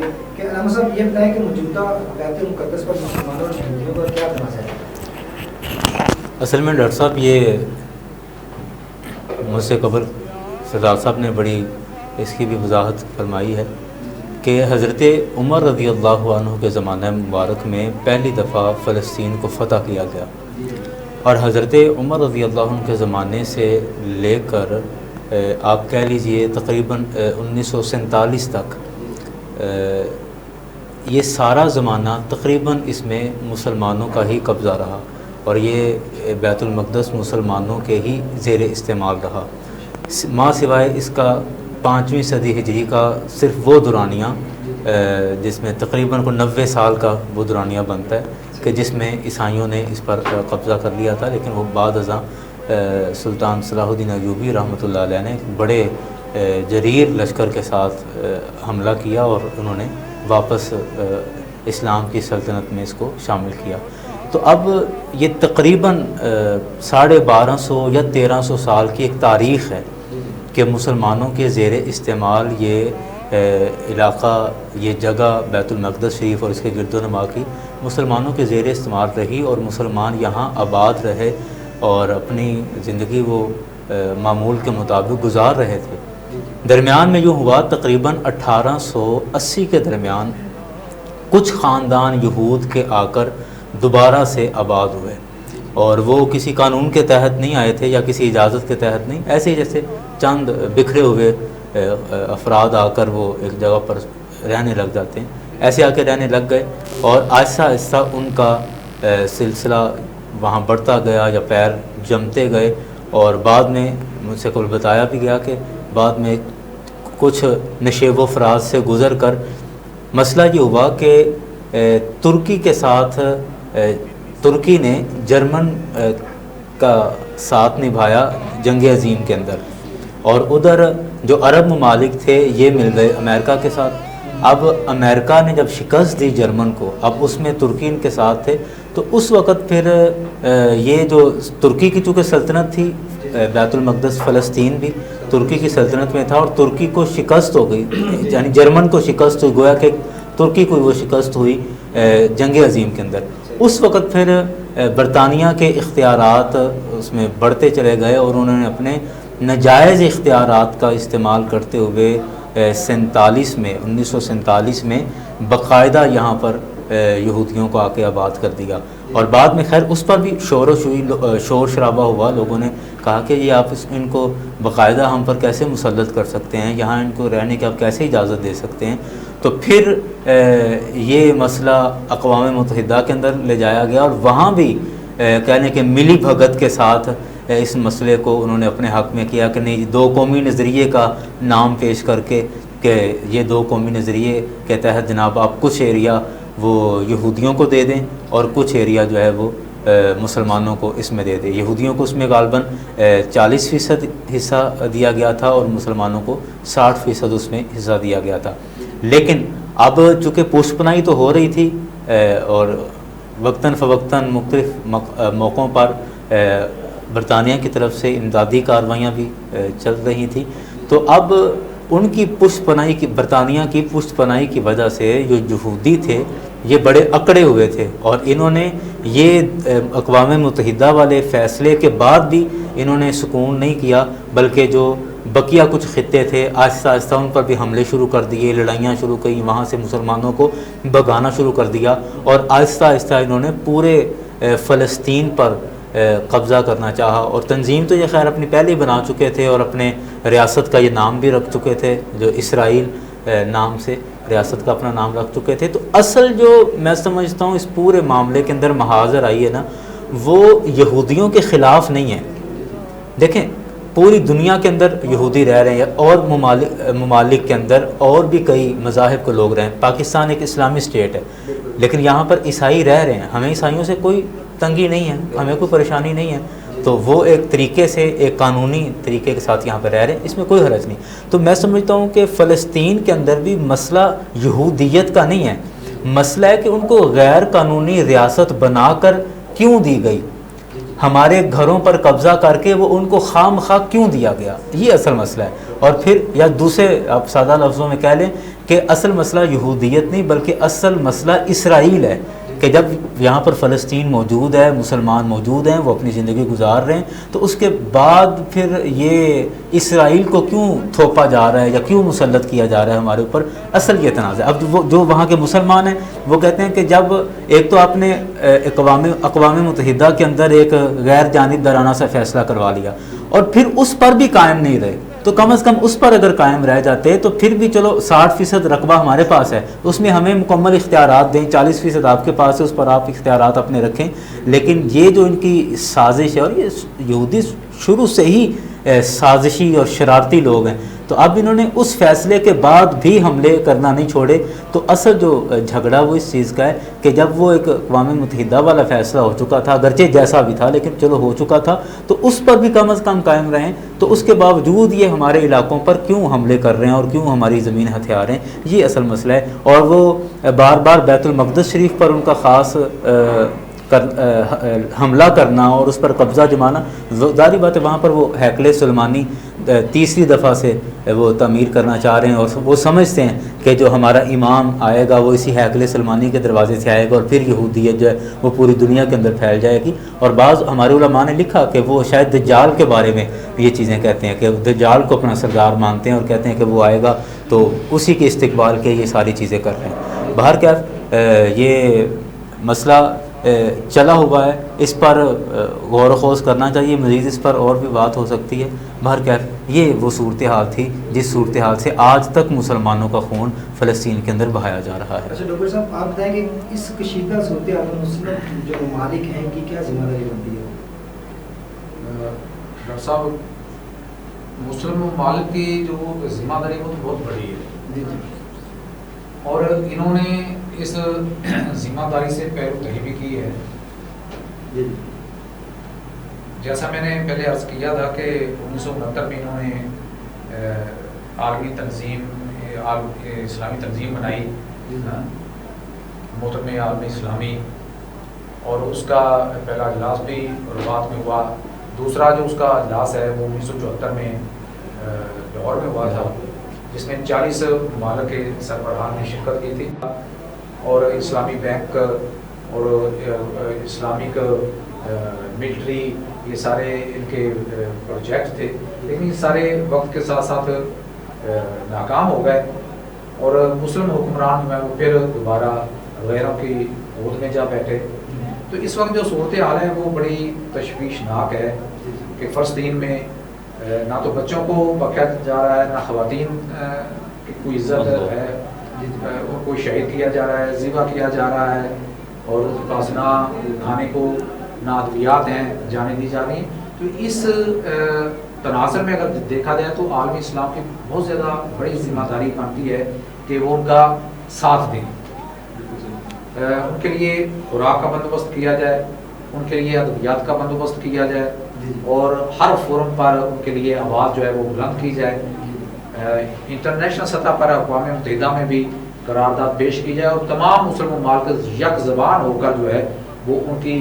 گے کہ علامہ صاحب یہ بتائیں کہ موجودہ بیت المقدس پر مسلمانوں اور یہودیوں کا کیا تنازع ہے؟ اصل میں ڈاکٹر صاحب یہ مجھ سے قبل سردار صاحب نے بڑی اس کی بھی وضاحت فرمائی ہے کہ حضرت عمر رضی اللہ عنہ کے زمانہ مبارک میں پہلی دفعہ فلسطین کو فتح کیا گیا، اور حضرت عمر رضی اللہ عنہ کے زمانے سے لے کر آپ کہہ لیجئے تقریباً 1947 تک یہ سارا زمانہ تقریباً اس میں مسلمانوں کا ہی قبضہ رہا، اور یہ بیت المقدس مسلمانوں کے ہی زیر استعمال رہا، ماں سوائے اس کا 5ویں صدی ہجری کا صرف وہ دورانیہ جس میں تقریباً 90 سال کا وہ دورانیہ بنتا ہے کہ جس میں عیسائیوں نے اس پر قبضہ کر لیا تھا، لیکن وہ بعد ازاں سلطان صلاح الدین ایوبی رحمۃ اللہ علیہ نے بڑے جریر لشکر کے ساتھ حملہ کیا اور انہوں نے واپس اسلام کی سلطنت میں اس کو شامل کیا۔ تو اب یہ تقریباً 1250 یا 1300 سال کی ایک تاریخ ہے کہ مسلمانوں کے زیر استعمال یہ علاقہ، یہ جگہ بیت المقدس شریف اور اس کے گرد و نما کی مسلمانوں کے زیر استعمال رہی، اور مسلمان یہاں آباد رہے اور اپنی زندگی وہ معمول کے مطابق گزار رہے تھے۔ درمیان میں یوں ہوا تقریباً 1880 کے درمیان کچھ خاندان یہود کے آ کر دوبارہ سے آباد ہوئے، اور وہ کسی قانون کے تحت نہیں آئے تھے یا کسی اجازت کے تحت نہیں، ایسے ہی جیسے چند بکھرے ہوئے افراد آ کر وہ ایک جگہ پر رہنے لگ جاتے ہیں، ایسے آ کے رہنے لگ گئے، اور آہستہ آہستہ ان کا سلسلہ وہاں بڑھتا گیا یا پیر جمتے گئے، اور بعد میں مجھ سے کل بتایا بھی گیا کہ بعد میں کچھ نشیب و فراز سے گزر کر مسئلہ یہ ہوا کہ ترکی کے ساتھ ترکی نے جرمن کا ساتھ نبھایا جنگ عظیم کے اندر، اور ادھر جو عرب ممالک تھے یہ مل گئے امریکہ کے ساتھ۔ اب امریکہ نے جب شکست دی جرمن کو، اب اس میں ترکی ان کے ساتھ تھے، تو اس وقت پھر یہ جو ترکی کی چونکہ سلطنت تھی، بیت المقدس فلسطین بھی ترکی کی سلطنت میں تھا، اور ترکی کو شکست ہو گئی، یعنی جرمن کو شکست ہوئی، گویا کہ ترکی کو وہ شکست ہوئی جنگ عظیم کے اندر۔ اس وقت پھر برطانیہ کے اختیارات اس میں بڑھتے چلے گئے، اور انہوں نے اپنے ناجائز اختیارات کا استعمال کرتے ہوئے 1947 میں باقاعدہ یہاں پر یہودیوں کو آ کے آباد کر دیا، اور بعد میں خیر اس پر بھی شور شرابہ ہوا، لوگوں نے کہا کہ یہ آپ ان کو باقاعدہ ہم پر کیسے مسلط کر سکتے ہیں، یہاں ان کو رہنے کی آپ کیسے اجازت دے سکتے ہیں۔ تو پھر یہ مسئلہ اقوام متحدہ کے اندر لے جایا گیا، اور وہاں بھی کہنے کہ ملی بھگت کے ساتھ اس مسئلے کو انہوں نے اپنے حق میں کیا کہ نہیں، دو قومی نظریے کا نام پیش کر کے کہ یہ دو قومی نظریے کے تحت جناب آپ کچھ ایریا وہ یہودیوں کو دے دیں اور کچھ ایریا جو ہے وہ مسلمانوں کو اس میں دے دیں۔ یہودیوں کو اس میں غالباً 40% حصہ دیا گیا تھا، اور مسلمانوں کو 60% اس میں حصہ دیا گیا تھا۔ لیکن اب چونکہ پوش پناہی تو ہو رہی تھی، اور وقتاً فوقتاً مختلف موقعوں پر برطانیہ کی طرف سے امدادی کارروائیاں بھی چل رہی تھیں، تو اب ان کی پشت پناہی کی، برطانیہ کی پشت پناہی کی وجہ سے جو یہودی تھے یہ بڑے اکڑے ہوئے تھے، اور انہوں نے یہ اقوام متحدہ والے فیصلے کے بعد بھی انہوں نے سکون نہیں کیا، بلکہ جو بقیہ کچھ خطے تھے آہستہ آہستہ ان پر بھی حملے شروع کر دیے، لڑائیاں شروع کی، وہاں سے مسلمانوں کو بھگانا شروع کر دیا، اور آہستہ آہستہ انہوں نے پورے فلسطین پر قبضہ کرنا چاہا۔ اور تنظیم تو یہ خیر اپنی پہلے ہی بنا چکے تھے، اور اپنے ریاست کا یہ نام بھی رکھ چکے تھے، جو اسرائیل نام سے ریاست کا اپنا نام رکھ چکے تھے۔ تو اصل جو میں سمجھتا ہوں اس پورے معاملے کے اندر محاذر آئی ہے نا، وہ یہودیوں کے خلاف نہیں ہے۔ دیکھیں پوری دنیا کے اندر یہودی رہ رہے ہیں، اور ممالک کے اندر اور بھی کئی مذاہب کے لوگ رہے ہیں۔ پاکستان ایک اسلامی اسٹیٹ ہے، لیکن یہاں پر عیسائی رہ رہے ہیں، ہمیں عیسائیوں سے کوئی تنگی نہیں ہے، ہمیں کوئی پریشانی نہیں ہے، تو وہ ایک طریقے سے ایک قانونی طریقے کے ساتھ یہاں پہ رہ رہے ہیں، اس میں کوئی حرج نہیں۔ تو میں سمجھتا ہوں کہ فلسطین کے اندر بھی مسئلہ یہودیت کا نہیں ہے، مسئلہ ہے کہ ان کو غیر قانونی ریاست بنا کر کیوں دی گئی، ہمارے گھروں پر قبضہ کر کے وہ ان کو خام خواہ کیوں دیا گیا، یہ اصل مسئلہ ہے۔ اور پھر یا دوسرے آپ سادہ لفظوں میں کہہ لیں کہ اصل مسئلہ یہودیت نہیں بلکہ اصل مسئلہ اسرائیل ہے، کہ جب یہاں پر فلسطین موجود ہے، مسلمان موجود ہیں، وہ اپنی زندگی گزار رہے ہیں، تو اس کے بعد پھر یہ اسرائیل کو کیوں تھوپا جا رہا ہے یا کیوں مسلط کیا جا رہا ہے ہمارے اوپر، اصل یہ تنازع ہے۔ اب وہ جو وہاں کے مسلمان ہیں وہ کہتے ہیں کہ جب ایک تو آپ نے اقوام متحدہ کے اندر ایک غیر جانبدارانہ سا فیصلہ کروا لیا اور پھر اس پر بھی قائم نہیں رہے، تو کم از کم اس پر اگر قائم رہ جاتے تو پھر بھی چلو 60% رقبہ ہمارے پاس ہے، اس میں ہمیں مکمل اختیارات دیں، 40% آپ کے پاس ہے، اس پر آپ اختیارات اپنے رکھیں۔ لیکن یہ جو ان کی سازش ہے، اور یہ یہودی شروع سے ہی سازشی اور شرارتی لوگ ہیں، تو اب انہوں نے اس فیصلے کے بعد بھی حملے کرنا نہیں چھوڑے۔ تو اصل جو جھگڑا وہ اس چیز کا ہے کہ جب وہ ایک اقوام متحدہ والا فیصلہ ہو چکا تھا، اگرچہ جیسا بھی تھا لیکن چلو ہو چکا تھا، تو اس پر بھی کم از کم قائم رہیں، تو اس کے باوجود یہ ہمارے علاقوں پر کیوں حملے کر رہے ہیں اور کیوں ہماری زمین ہتھیار ہیں، یہ اصل مسئلہ ہے۔ اور وہ بار بار بیت المقدس شریف پر ان کا خاص حملہ کرنا اور اس پر قبضہ جمانا، ظاہری بات ہے وہاں پر وہ ہیکل سلیمانی تیسری دفعہ سے وہ تعمیر کرنا چاہ رہے ہیں، اور وہ سمجھتے ہیں کہ جو ہمارا امام آئے گا وہ اسی ہیکل سلیمانی کے دروازے سے آئے گا اور پھر یہودیت جو ہے وہ پوری دنیا کے اندر پھیل جائے گی۔ اور بعض ہمارے علماء نے لکھا کہ وہ شاید دجال کے بارے میں یہ چیزیں کہتے ہیں کہ دجال کو اپنا سردار مانتے ہیں اور کہتے ہیں کہ وہ آئے گا تو اسی کے استقبال کے یہ ساری چیزیں کر رہے ہیں۔ بہرکیف یہ مسئلہ چلا ہوا ہے، اس پر غور و خوض کرنا چاہیے، مزید اس پر اور بھی بات ہو سکتی ہے۔ بہرکیف یہ وہ صورتحال تھی جس صورتحال سے آج تک مسلمانوں کا خون فلسطین کے اندر بہایا جا رہا ہے۔ اچھا ڈاکٹر صاحب، آپ بتائیں کہ اس کشیدہ صورتحال میں مسلم جو ممالک ہیں ان کی کیا ذمہ داری بنتی ہے؟ ڈاکٹر صاحب، مسلم ممالک کی جو ذمہ داری وہ بہت بڑی ہے، جی جی، اور انہوں نے اس ذمہ داری سے پیروی بھی کی ہے۔ جی جیسا میں نے پہلے عرض کیا تھا کہ 1969 میں انہوں نے عالمی تنظیم اسلامی تنظیم بنائی، محترم عالم اسلامی، اور اس کا پہلا اجلاس بھی رباط میں ہوا۔ دوسرا جو اس کا اجلاس ہے وہ 1974 میں لاہور میں ہوا تھا، جس میں 40 ممالک کے سربراہان نے شرکت کی تھی، اور اسلامی بینک اور اسلامک ملٹری، یہ سارے ان کے پروجیکٹ تھے، لیکن یہ سارے وقت کے ساتھ ساتھ ناکام ہو گئے، اور مسلم حکمران جو ہیں وہ پھر دوبارہ غیروں کی گود میں جا بیٹھے۔ تو اس وقت جو صورتحال ہے وہ بڑی تشویشناک ہے کہ فلسطین میں نہ تو بچوں کو بخشا جا رہا ہے، نہ خواتین کی کوئی عزت ہے، ان کو شہید کیا جا رہا ہے، ذبح کیا جا رہا ہے، اور ان کے پاس نہ کھانے کو نہ ادویات ہیں جانے دی جا رہی ہیں۔ تو اس تناظر میں اگر دیکھا جائے تو عالمی اسلام کی بہت زیادہ بڑی ذمہ داری بنتی ہے کہ وہ ان کا ساتھ دیں، ان کے لیے خوراک کا بندوبست کیا جائے، ان کے لیے ادویات کا بندوبست کیا جائے، اور ہر فورم پر ان کے لیے آواز جو ہے وہ بلند کی جائے، انٹرنیشنل سطح پر اقوام متحدہ میں بھی قرارداد پیش کی جائے، اور تمام مسلم ممالک یک زبان ہو کر جو ہے وہ ان کی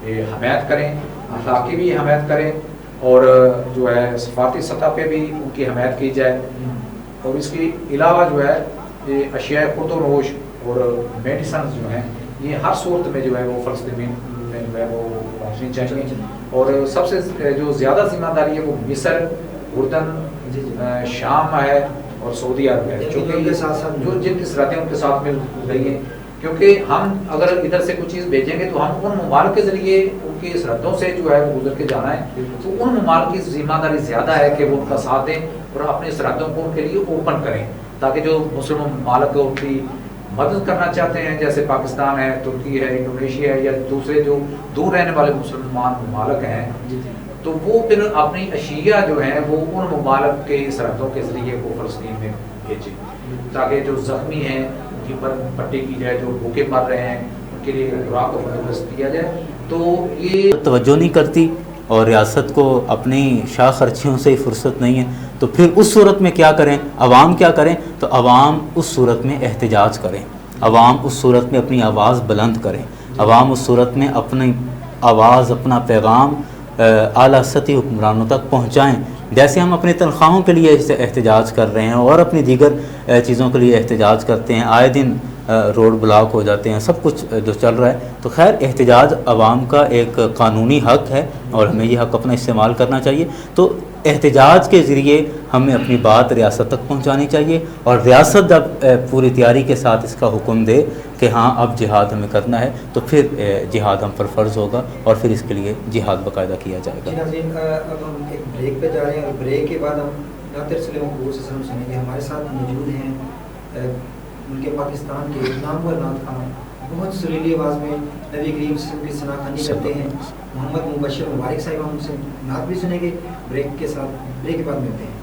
حمایت کریں، اخلاقی بھی حمایت کریں، اور جو ہے سفارتی سطح پہ بھی ان کی حمایت کی جائے۔ اور اس کے علاوہ جو ہے یہ اشیاء خورد و نوش اور میڈیسنز جو ہیں یہ ہر صورت میں جو ہے وہ فلسطین میں جو ہے وہ پہنچنی چاہیے۔ اور سب سے جو زیادہ ذمہ داری ہے وہ مصر، اردن، شام ہے اور سعودی عرب ہے، جو جن کی سرحدیں ان کے ساتھ مل رہی ہیں، کیونکہ ہم اگر ادھر سے کچھ چیز بھیجیں گے تو ہم ان ممالک کے ذریعے ان کی سرحدوں سے جو ہے وہ گزر کے جانا ہے، تو ان ممالک کی ذمہ داری زیادہ ہے کہ وہ ان کا ساتھ دیں اور اپنی سرحدوں کو ان کے لیے اوپن کریں، تاکہ جو مسلم ممالک ان کی مدد کرنا چاہتے ہیں، جیسے پاکستان ہے، ترکی ہے، انڈونیشیا ہے، یا دوسرے جو دور رہنے والے مسلمان ممالک ہیں، تو وہ پھر اپنی اشیاء جو ہیں وہ ان ممالک کے سرحدوں کے ذریعے وہ فلسطین میں بھیجیں، تاکہ جو زخمی ہیں ان کی پٹی کی جائے، جو بھوکے مر رہے ہیں ان کے لیے خوراک کو بندوبست کیا جائے۔ تو یہ توجہ نہیں کرتی اور ریاست کو اپنی شاخ خرچیوں سے ہی فرصت نہیں ہے، تو پھر اس صورت میں کیا کریں؟ عوام کیا کریں؟ تو عوام اس صورت میں احتجاج کریں، عوام اس صورت میں اپنی آواز بلند کریں، عوام اس صورت میں اپنی آواز، اپنا پیغام اعلیٰ سطحی حکمرانوں تک پہنچائیں جیسے ہم اپنی تنخواہوں کے لیے احتجاج کر رہے ہیں اور اپنی دیگر چیزوں کے لیے احتجاج کرتے ہیں، آئے دن روڈ بلاک ہو جاتے ہیں، سب کچھ جو چل رہا ہے، تو خیر احتجاج عوام کا ایک قانونی حق ہے اور ہمیں یہ حق اپنا استعمال کرنا چاہیے. تو احتجاج کے ذریعے ہمیں اپنی بات ریاست تک پہنچانی چاہیے، اور ریاست جب پوری تیاری کے ساتھ اس کا حکم دے کہ ہاں اب جہاد ہمیں کرنا ہے، تو پھر جہاد ہم پر فرض ہوگا اور پھر اس کے لیے جہاد باقاعدہ کیا جائے گا. ناظرین اب ہم ایک بریک پہ جا رہے ہیں اور بریک کے بعد ہم نعت رسول محبوب صلی اللہ علیہ وسلم سنیں گے. ہمارے ساتھ موجود ہیں ملک پاکستان کے نامور نعت خواں، بہت سریلی آواز میں نبی کریم صلی اللہ علیہ وسلم کی ثنا خوانی کرتے ہیں، محمد مبشر مبارک صاحب. ہم ان سے نعت بھی سنیں گے. بریک کے بعد ملتے ہیں.